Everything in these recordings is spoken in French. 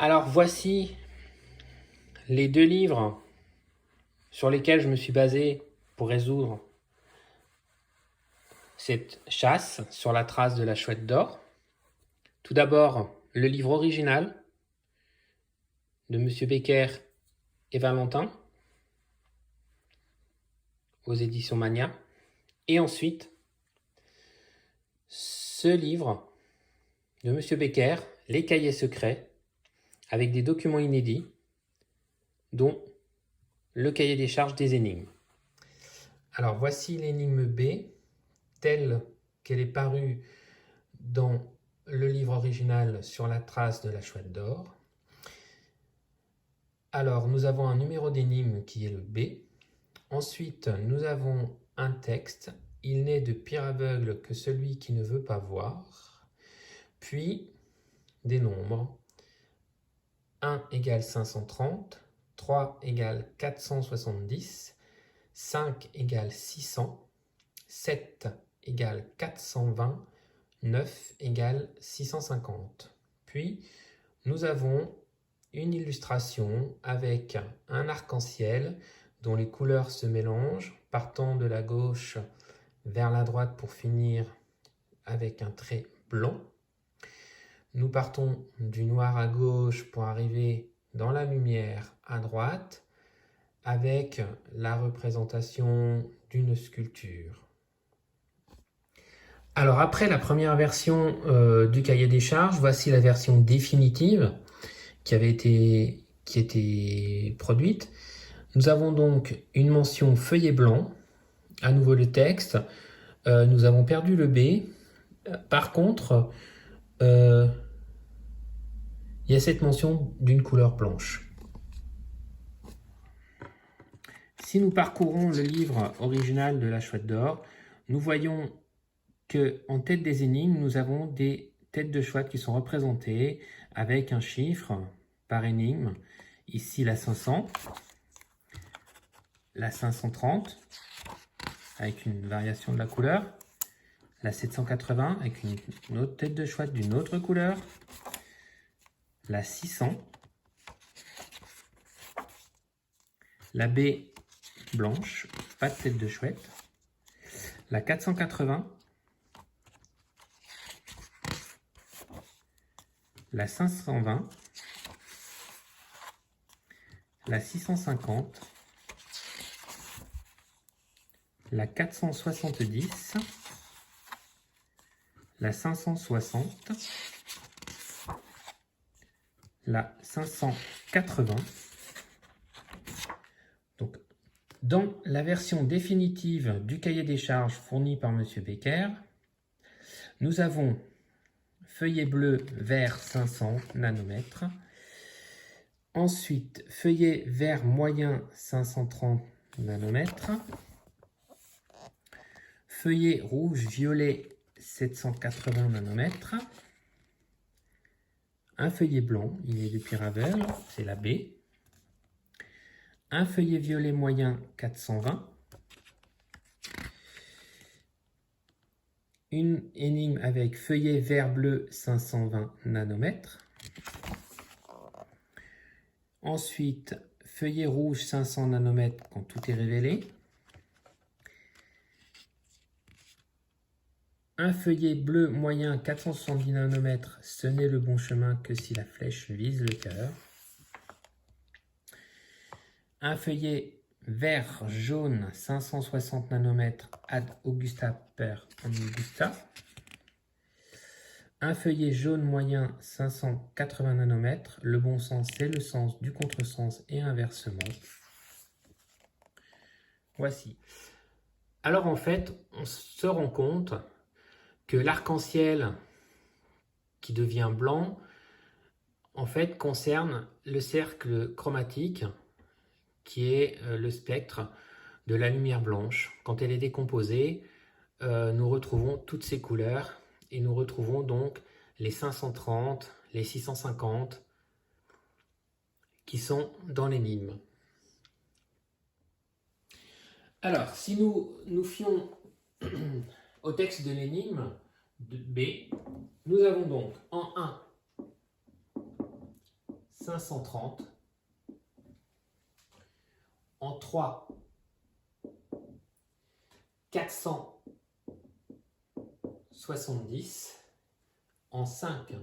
Alors voici les deux livres sur lesquels je me suis basé pour résoudre cette chasse sur la trace de la chouette d'or. Tout d'abord, le livre original de M. Becker et Valentin aux éditions Mania. Et ensuite, ce livre de M. Becker, Les Cahiers secrets, avec des documents inédits, dont le cahier des charges des énigmes. Alors voici l'énigme B, telle qu'elle est parue dans le livre original sur la trace de la chouette d'or. Alors nous avons un numéro d'énigme qui est le B. Ensuite nous avons un texte, il n'est de pire aveugle que celui qui ne veut pas voir. Puis des nombres, 1 égale 530, 3 égale 470, 5 égale 600, 7 égale 420, 9 égale 650. Puis, nous avons une illustration avec un arc-en-ciel dont les couleurs se mélangent, partant de la gauche vers la droite pour finir avec un trait blanc. Nous partons du noir à gauche pour arriver dans la lumière à droite, avec la représentation d'une sculpture. Alors après la première version du cahier des charges, voici la version définitive qui était produite. Nous avons donc une mention feuillet blanc, à nouveau le texte, nous avons perdu le B. Par contre, il y a cette mention d'une couleur blanche. Si nous parcourons le livre original de la chouette d'or, nous voyons qu'en tête des énigmes, nous avons des têtes de chouette qui sont représentées avec un chiffre par énigme. Ici la 500, la 530 avec une variation de la couleur, la 780 avec une autre tête de chouette d'une autre couleur, la 600, la B blanche, pas de tête de chouette, la 480, la 520, la 650, la 470, la 560, la 580. Donc, dans la version définitive du cahier des charges fourni par M. Becker, nous avons feuillet bleu vert 500 nanomètres. Ensuite, feuillet vert moyen 530 nanomètres. Feuillet rouge-violet 780 nanomètres. Un feuillet blanc, il est de pire aveugle, c'est la B. Un feuillet violet moyen 420. Une énigme avec feuillet vert-bleu 520 nanomètres. Ensuite, feuillet rouge 500 nanomètres quand tout est révélé. Un feuillet bleu moyen 470 nanomètres, ce n'est le bon chemin que si la flèche vise le cœur. Un feuillet vert jaune 560 nanomètres ad Augusta per Augusta. Un feuillet jaune moyen 580 nanomètres, le bon sens c'est le sens du contresens et inversement. Voici. Alors en fait, on se rend compte que l'arc-en-ciel qui devient blanc, en fait, concerne le cercle chromatique qui est le spectre de la lumière blanche. Quand elle est décomposée, nous retrouvons toutes ces couleurs et nous retrouvons donc les 530, les 650 qui sont dans l'énigme. Alors, si nous nous fions au texte de l'énigme de B, nous avons donc en 1 530 en 3 470 en 5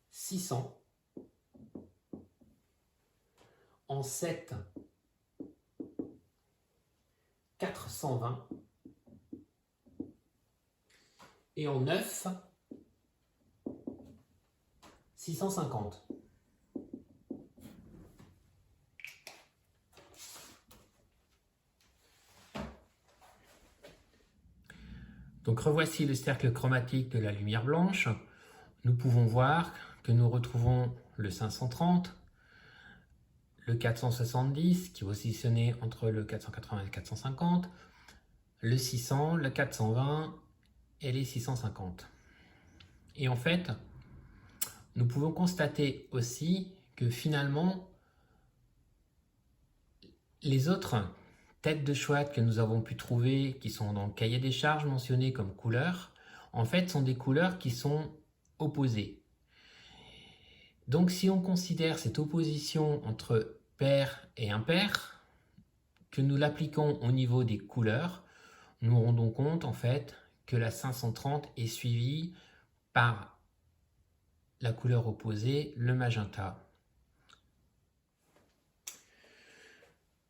600 en 7 420 et en 9 650. Donc revoici le cercle chromatique de la lumière blanche. Nous pouvons voir que nous retrouvons le 530, le 470 qui est positionné entre le 480 et le 450, le 600, le 420 et les 650. Et en fait, nous pouvons constater aussi que finalement, les autres têtes de chouette que nous avons pu trouver, qui sont dans le cahier des charges mentionnées comme couleurs, en fait sont des couleurs qui sont opposées. Donc si on considère cette opposition entre pair et impair, que nous l'appliquons au niveau des couleurs, nous nous rendons compte en fait que la 530 est suivie par la couleur opposée, le magenta.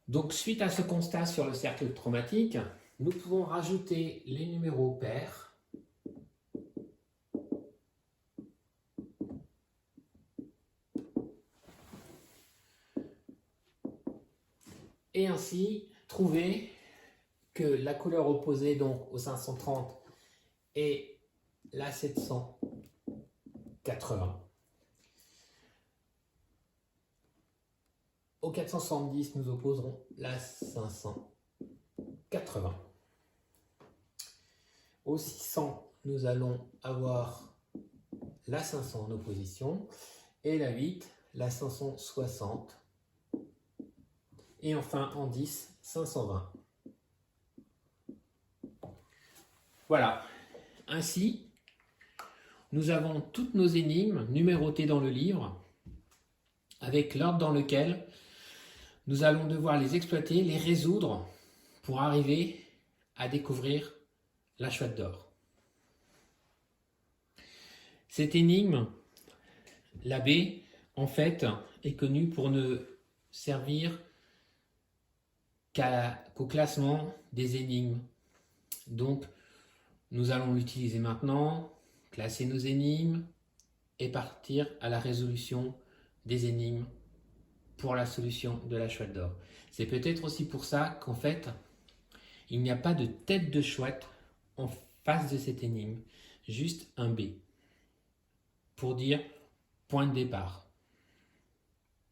Donc suite à ce constat sur le cercle chromatique, nous pouvons rajouter les numéros pairs et ainsi trouver que la couleur opposée donc au 530 est la 780. Au 470, nous opposerons la 580. Au 600, nous allons avoir la 500 en opposition et la 8, la 560. Et enfin en 10, 520. Voilà. Ainsi, nous avons toutes nos énigmes numérotées dans le livre avec l'ordre dans lequel nous allons devoir les exploiter, les résoudre pour arriver à découvrir la chouette d'or. Cette énigme, la B, en fait, est connue pour ne servir qu'au classement des énigmes. Donc, nous allons l'utiliser maintenant, classer nos énigmes et partir à la résolution des énigmes pour la solution de la chouette d'or. C'est peut-être aussi pour ça qu'en fait, il n'y a pas de tête de chouette en face de cette énigme, juste un B, pour dire point de départ.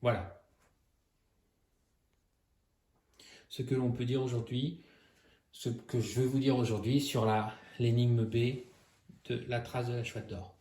Voilà. Ce que l'on peut dire aujourd'hui, ce que je veux vous dire aujourd'hui sur l'énigme B de la trace de la chouette d'or.